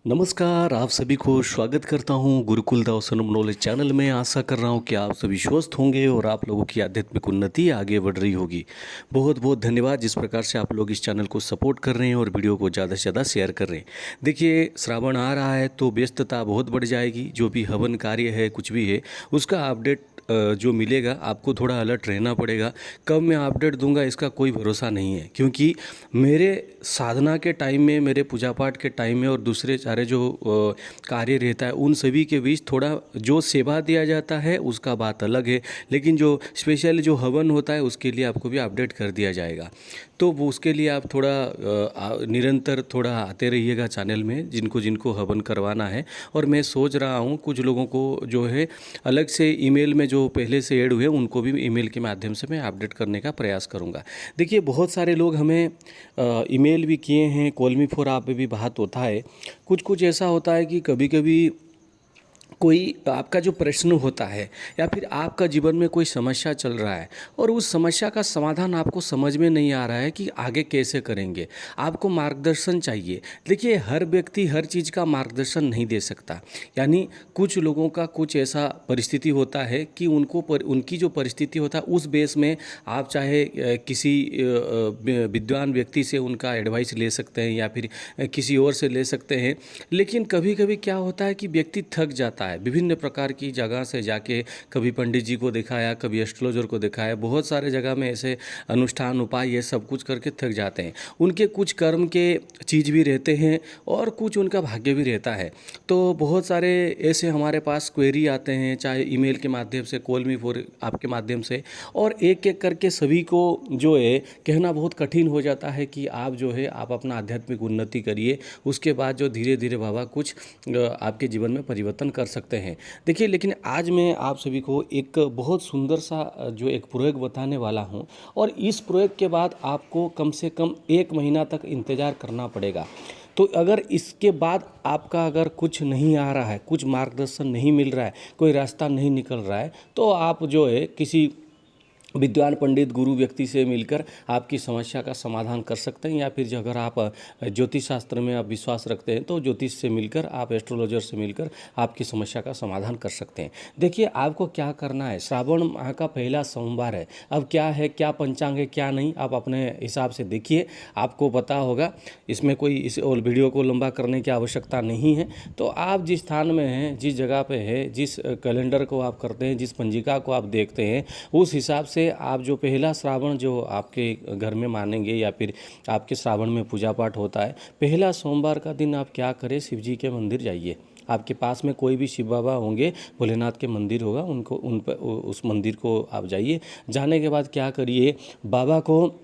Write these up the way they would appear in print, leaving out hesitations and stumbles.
नमस्कार, आप सभी को स्वागत करता हूँ गुरुकुल दावसनम नॉलेज चैनल में। आशा कर रहा हूँ कि आप सभी स्वस्थ होंगे और आप लोगों की आध्यात्मिक उन्नति आगे बढ़ रही होगी। बहुत बहुत धन्यवाद जिस प्रकार से आप लोग इस चैनल को सपोर्ट कर रहे हैं और वीडियो को ज़्यादा से ज़्यादा शेयर कर रहे हैं। देखिए, श्रावण आ रहा है तो व्यस्तता बहुत बढ़ जाएगी। जो भी हवन कार्य है, कुछ भी है, उसका अपडेट जो मिलेगा आपको थोड़ा अलर्ट रहना पड़ेगा। कब मैं अपडेट दूंगा इसका कोई भरोसा नहीं है, क्योंकि मेरे साधना के टाइम में, मेरे पूजा पाठ के टाइम में और दूसरे सारे जो कार्य रहता है उन सभी के बीच थोड़ा जो सेवा दिया जाता है उसका बात अलग है, लेकिन जो स्पेशल जो हवन होता है उसके लिए आपको भी अपडेट कर दिया जाएगा। तो वो उसके लिए आप थोड़ा निरंतर थोड़ा आते रहिएगा चैनल में, जिनको जिनको हवन करवाना है। और मैं सोच रहा हूँ कुछ लोगों को जो है अलग से ईमेल में जो पहले से ऐड हुए उनको भी ईमेल के माध्यम से मैं अपडेट करने का प्रयास करूँगा। देखिए, बहुत सारे लोग हमें ईमेल भी किए हैं, कॉल मी फॉर आप पे भी बात होता है। कुछ कुछ ऐसा होता है कि कभी कभी कोई आपका जो प्रश्न होता है या फिर आपका जीवन में कोई समस्या चल रहा है और उस समस्या का समाधान आपको समझ में नहीं आ रहा है कि आगे कैसे करेंगे, आपको मार्गदर्शन चाहिए। देखिए, हर व्यक्ति हर चीज़ का मार्गदर्शन नहीं दे सकता। यानी कुछ लोगों का कुछ ऐसा परिस्थिति होता है कि उनकी जो परिस्थिति होता है उस बेस में आप चाहे किसी विद्वान व्यक्ति से उनका एडवाइस ले सकते हैं या फिर किसी और से ले सकते हैं। लेकिन कभी कभी क्या होता है कि व्यक्ति थक जाता है, विभिन्न प्रकार की जगह से जाके कभी पंडित जी को दिखाया, कभी एस्ट्रोलॉजर को दिखाया, बहुत सारे जगह में ऐसे अनुष्ठान उपाय ये सब कुछ करके थक जाते हैं। उनके कुछ कर्म के चीज़ भी रहते हैं और कुछ उनका भाग्य भी रहता है। तो बहुत सारे ऐसे हमारे पास क्वेरी आते हैं, चाहे ईमेल के माध्यम से, कॉल मी फॉर आपके माध्यम से, और एक एक करके सभी को जो है कहना बहुत कठिन हो जाता है कि आप जो है आप अपना आध्यात्मिक उन्नति करिए, उसके बाद जो धीरे धीरे बाबा कुछ आपके जीवन में परिवर्तन कर सकते हैं। देखिए, लेकिन आज मैं आप सभी को एक बहुत सुंदर सा जो एक प्रयोग बताने वाला हूं, और इस प्रयोग के बाद आपको कम से कम 1 महीना तक इंतज़ार करना पड़ेगा। तो अगर इसके बाद आपका अगर कुछ नहीं आ रहा है, कुछ मार्गदर्शन नहीं मिल रहा है, कोई रास्ता नहीं निकल रहा है, तो आप जो है किसी विद्वान पंडित गुरु व्यक्ति से मिलकर आपकी समस्या का समाधान कर सकते हैं। या फिर जो अगर आप ज्योतिष शास्त्र में आप विश्वास रखते हैं तो ज्योतिष से मिलकर, आप एस्ट्रोलॉजर से मिलकर आपकी समस्या का समाधान कर सकते हैं। देखिए, आपको क्या करना है, श्रावण माह का पहला सोमवार है। अब क्या है, क्या पंचांग है, क्या नहीं, आप अपने हिसाब से देखिए, आपको पता होगा। इसमें कोई इस और वीडियो को लंबा करने की आवश्यकता नहीं है। तो आप जिस स्थान में हैं, जिस जगह पे है, जिस कैलेंडर को आप करते हैं, जिस पंजिका को आप देखते हैं, उस हिसाब से आप जो पहला श्रावण जो आपके घर में मानेंगे या फिर आपके श्रावण में पूजा पाठ होता है, पहला सोमवार का दिन आप क्या करें, शिव जी के मंदिर जाइए। आपके पास में कोई भी शिव बाबा होंगे, भोलेनाथ के मंदिर होगा, उनको उन पर उस मंदिर को आप जाइए। जाने के बाद क्या करिए, बाबा को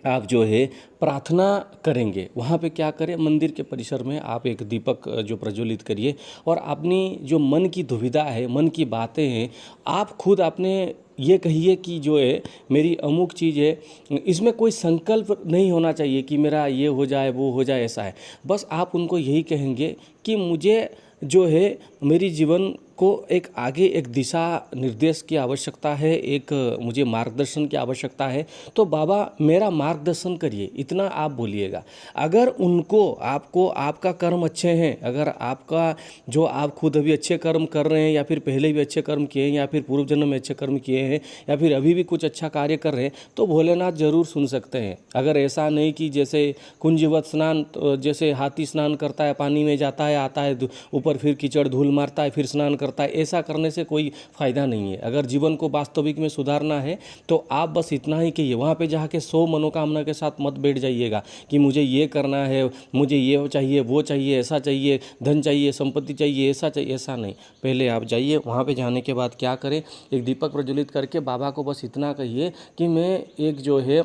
आप जो है प्रार्थना करेंगे। वहाँ पे क्या करें, मंदिर के परिसर में आप एक दीपक जो प्रज्वलित करिए और अपनी जो मन की दुविधा है, मन की बातें हैं, आप खुद अपने ये कहिए कि जो है मेरी अमुक चीज़ है। इसमें कोई संकल्प नहीं होना चाहिए कि मेरा ये हो जाए, वो हो जाए, ऐसा है। बस आप उनको यही कहेंगे कि मुझे जो है मेरी जीवन को एक आगे एक दिशा निर्देश की आवश्यकता है, एक मुझे मार्गदर्शन की आवश्यकता है। तो बाबा मेरा मार्गदर्शन करिए, इतना आप बोलिएगा। अगर उनको आपको आपका कर्म अच्छे हैं, अगर आपका जो आप खुद अभी अच्छे कर्म कर रहे हैं या फिर पहले भी अच्छे कर्म किए हैं या फिर पूर्व जन्म में अच्छे कर्म किए हैं या फिर अभी भी कुछ अच्छा कार्य कर रहे हैं, तो भोलेनाथ जरूर सुन सकते हैं। अगर ऐसा नहीं कि जैसे कुंजवत स्नान, जैसे हाथी स्नान करता है, पानी में जाता है, आता है, ऊपर फिर कीचड़ धूल मारता है, फिर स्नान करता है, ऐसा करने से कोई फ़ायदा नहीं है। अगर जीवन को वास्तविक में सुधारना है तो आप बस इतना ही कहिए। वहाँ पे जाके 100 मनोकामना के साथ मत बैठ जाइएगा कि मुझे ये करना है, मुझे ये चाहिए, वो चाहिए, ऐसा चाहिए, धन चाहिए, संपत्ति चाहिए, ऐसा चाहिए, ऐसा नहीं। पहले आप जाइए, वहाँ पे जाने के बाद क्या करें, एक दीपक प्रज्वलित करके बाबा को बस इतना कहिए कि मैं एक जो है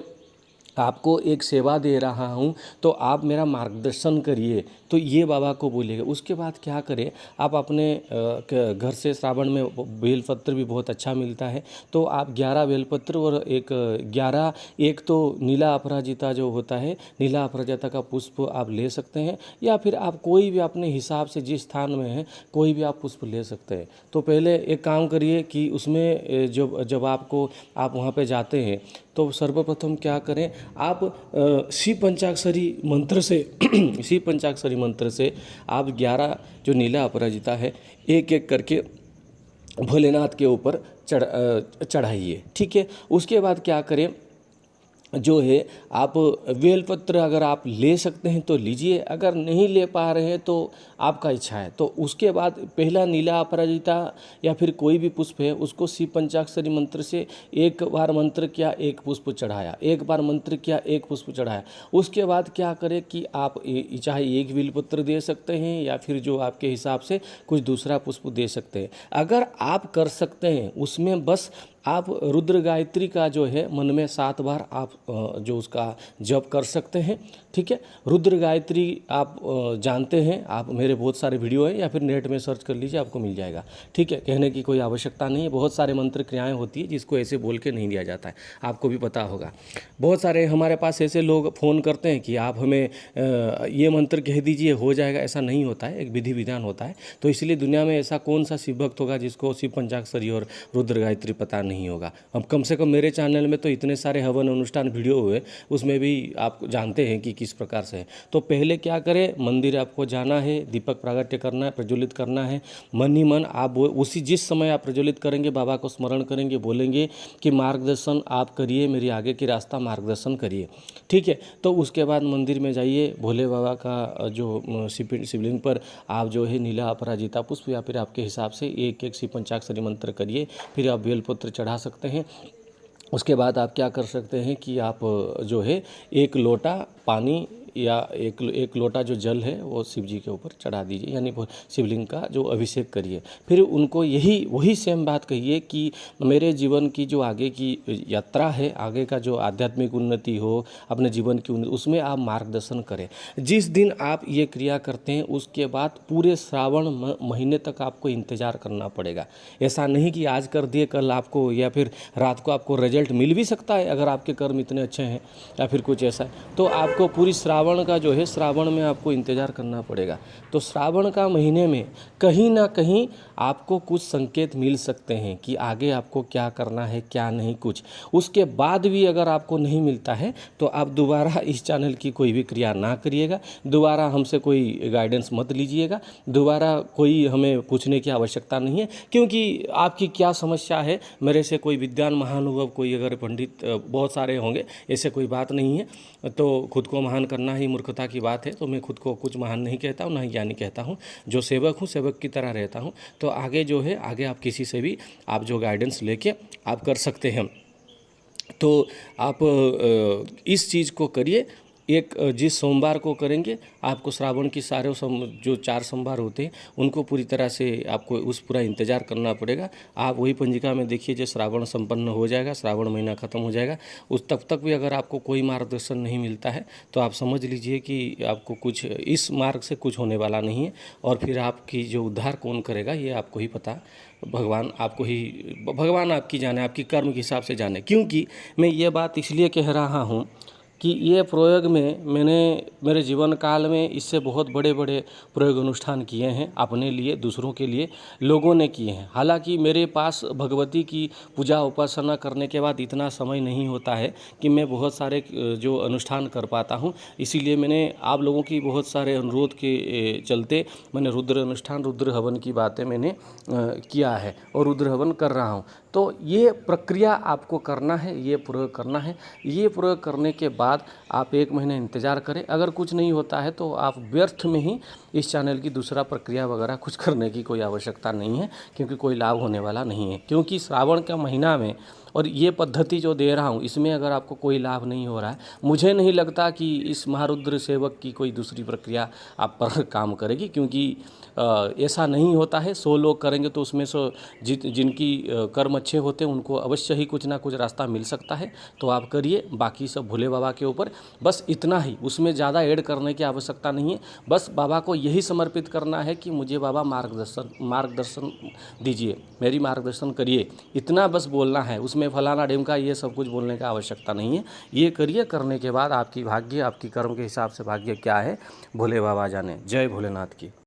आपको एक सेवा दे रहा हूँ, तो आप मेरा मार्गदर्शन करिए। तो ये बाबा को बोलिएगा। उसके बाद क्या करें, आप अपने घर से श्रावण में बेलपत्र भी बहुत अच्छा मिलता है, तो आप 11 बेलपत्र और एक 11 एक तो नीला अपराजिता जो होता है, नीला अपराजिता का पुष्प आप ले सकते हैं, या फिर आप कोई भी अपने हिसाब से जिस स्थान में है कोई भी आप पुष्प ले सकते हैं। तो पहले एक काम करिए कि उसमें जब जब आप वहाँ पे जाते हैं तो सर्वप्रथम क्या करें, आप शिव पंचाक्षरी मंत्र से शिव पंचाक्षरी मंत्र से आप 11 जो नीला अपराजिता है एक एक करके भोलेनाथ के ऊपर चढ़ाइए। ठीक है, उसके बाद क्या करें, जो है आप बेलपत्र अगर आप ले सकते हैं तो लीजिए, अगर नहीं ले पा रहे हैं तो आपका इच्छा है। तो उसके बाद पहला नीला अपराजिता या फिर कोई भी पुष्प है उसको शिव पंचाक्षरी मंत्र से एक बार मंत्र किया, एक पुष्प चढ़ाया, एक बार मंत्र किया, एक पुष्प चढ़ाया। उसके बाद क्या करें कि आप चाहे एक बेलपत्र दे सकते हैं या फिर जो आपके हिसाब से कुछ दूसरा पुष्प दे सकते हैं। अगर आप कर सकते हैं उसमें बस आप रुद्र गायत्री का जो है मन में 7 बार आप जो उसका जप कर सकते हैं। ठीक है, रुद्र गायत्री आप जानते हैं, आप मेरे बहुत सारे वीडियो हैं या फिर नेट में सर्च कर लीजिए, आपको मिल जाएगा। ठीक है, कहने की कोई आवश्यकता नहीं है, बहुत सारे मंत्र क्रियाएं होती है जिसको ऐसे बोल के नहीं दिया जाता है, आपको भी पता होगा। बहुत सारे हमारे पास ऐसे लोग फ़ोन करते हैं कि आप हमें ये मंत्र कह दीजिए हो जाएगा, ऐसा नहीं होता है, एक विधि विधान होता है। तो इसलिए दुनिया में ऐसा कौन सा शिव भक्त होगा जिसको शिव पंचाक्षरी और रुद्र गायत्री पता नहीं होगा। अब कम से कम मेरे चैनल में तो इतने सारे हवन अनुष्ठान वीडियो हुए, उसमें भी आप जानते हैं कि किस प्रकार से है। तो पहले क्या करें, मंदिर आपको जाना है, दीपक प्रागट्य करना है, प्रज्वलित करना है, मन ही मन आप उसी जिस समय आप प्रज्वलित करेंगे बाबा को स्मरण करेंगे, बोलेंगे कि मार्गदर्शन आप करिए, मेरी आगे की रास्ता मार्गदर्शन करिए। ठीक है, तो उसके बाद मंदिर में जाइए, भोले बाबा का जो शिवलिंग पर आप जो है नीला अपराजिता पुष्प या फिर आपके हिसाब से एक एक शिव पंचाक्षरी मंत्र करिए, फिर आप बेलपत्र चढ़ा सकते हैं। उसके बाद आप क्या कर सकते हैं कि आप जो है 1 लोटा पानी या एक लोटा जो जल है वो शिव जी के ऊपर चढ़ा दीजिए, यानी शिवलिंग का जो अभिषेक करिए। फिर उनको वही सेम बात कहिए कि मेरे जीवन की जो आगे की यात्रा है, आगे का जो आध्यात्मिक उन्नति हो, अपने जीवन की उन्नति, उसमें आप मार्गदर्शन करें। जिस दिन आप ये क्रिया करते हैं उसके बाद पूरे श्रावण महीने तक आपको इंतज़ार करना पड़ेगा। ऐसा नहीं कि आज कर दिए कल आपको या फिर रात को आपको रिजल्ट मिल भी सकता है अगर आपके कर्म इतने अच्छे हैं या फिर कुछ ऐसा है, तो आपको पूरी श्रावण का जो है श्रावण में आपको इंतज़ार करना पड़ेगा। तो श्रावण का महीने में कहीं ना कहीं आपको कुछ संकेत मिल सकते हैं कि आगे आपको क्या करना है क्या नहीं कुछ। उसके बाद भी अगर आपको नहीं मिलता है तो आप दोबारा इस चैनल की कोई भी क्रिया ना करिएगा, दोबारा हमसे कोई गाइडेंस मत लीजिएगा, दोबारा कोई हमें पूछने की आवश्यकता नहीं है। क्योंकि आपकी क्या समस्या है, मेरे से कोई विद्वान महानुभव कोई अगर पंडित बहुत सारे होंगे, ऐसे कोई बात नहीं है। तो खुद को महान करना ही मूर्खता की बात है, तो मैं खुद को कुछ महान नहीं कहता हूँ, ना ही ज्ञानी कहता हूँ। जो सेवक हूँ सेवक की तरह रहता हूँ। तो आगे जो है आगे आप किसी से भी आप जो गाइडेंस लेके आप कर सकते हैं। तो आप इस चीज़ को करिए। एक जिस सोमवार को करेंगे आपको श्रावण की सारे जो 4 सोमवार होते हैं उनको पूरी तरह से आपको उस पूरा इंतज़ार करना पड़ेगा। आप वही पंजिका में देखिए, जो श्रावण संपन्न हो जाएगा, श्रावण महीना ख़त्म हो जाएगा, उस तब तक भी अगर आपको कोई मार्गदर्शन नहीं मिलता है तो आप समझ लीजिए कि आपको कुछ इस मार्ग से कुछ होने वाला नहीं है। और फिर आपकी जो उद्धार कौन करेगा ये आपको ही पता, भगवान आपकी जाने, आपकी कर्म के हिसाब से जाने। क्योंकि मैं ये बात इसलिए कह रहा हूँ कि ये प्रयोग में मैंने मेरे जीवन काल में इससे बहुत बड़े बड़े प्रयोग अनुष्ठान किए हैं, अपने लिए दूसरों के लिए लोगों ने किए हैं। हालांकि मेरे पास भगवती की पूजा उपासना करने के बाद इतना समय नहीं होता है कि मैं बहुत सारे जो अनुष्ठान कर पाता हूँ। इसीलिए मैंने आप लोगों की बहुत सारे अनुरोध के चलते मैंने रुद्र अनुष्ठान, रुद्र हवन की बातें मैंने किया है और रुद्र हवन कर रहा हूँ। तो ये प्रक्रिया आपको करना है, ये प्रयोग करना है। ये प्रयोग करने के बाद आप 1 महीने इंतज़ार करें। अगर कुछ नहीं होता है तो आप व्यर्थ में ही इस चैनल की दूसरा प्रक्रिया वगैरह कुछ करने की कोई आवश्यकता नहीं है, क्योंकि कोई लाभ होने वाला नहीं है। क्योंकि श्रावण का महीना में और ये पद्धति जो दे रहा हूँ इसमें अगर आपको कोई लाभ नहीं हो रहा है, मुझे नहीं लगता कि इस महारुद्र सेवक की कोई दूसरी प्रक्रिया आप पर काम करेगी। क्योंकि ऐसा नहीं होता है, 100 लोग करेंगे तो उसमें से जिनकी कर्म अच्छे होते हैं उनको अवश्य ही कुछ ना कुछ रास्ता मिल सकता है। तो आप करिए, बाकी सब भोले बाबा के ऊपर, बस इतना ही, उसमें ज़्यादा ऐड करने की आवश्यकता नहीं है। बस बाबा को यही समर्पित करना है कि मुझे बाबा मार्गदर्शन दीजिए, मेरी मार्गदर्शन करिए, इतना बस बोलना है। उसमें फलाना ढिमका ये सब कुछ बोलने का आवश्यकता नहीं है। ये करिए, करने के बाद आपकी भाग्य, आपकी कर्म के हिसाब से भाग्य क्या है भोले बाबा जाने। जय भोलेनाथ की।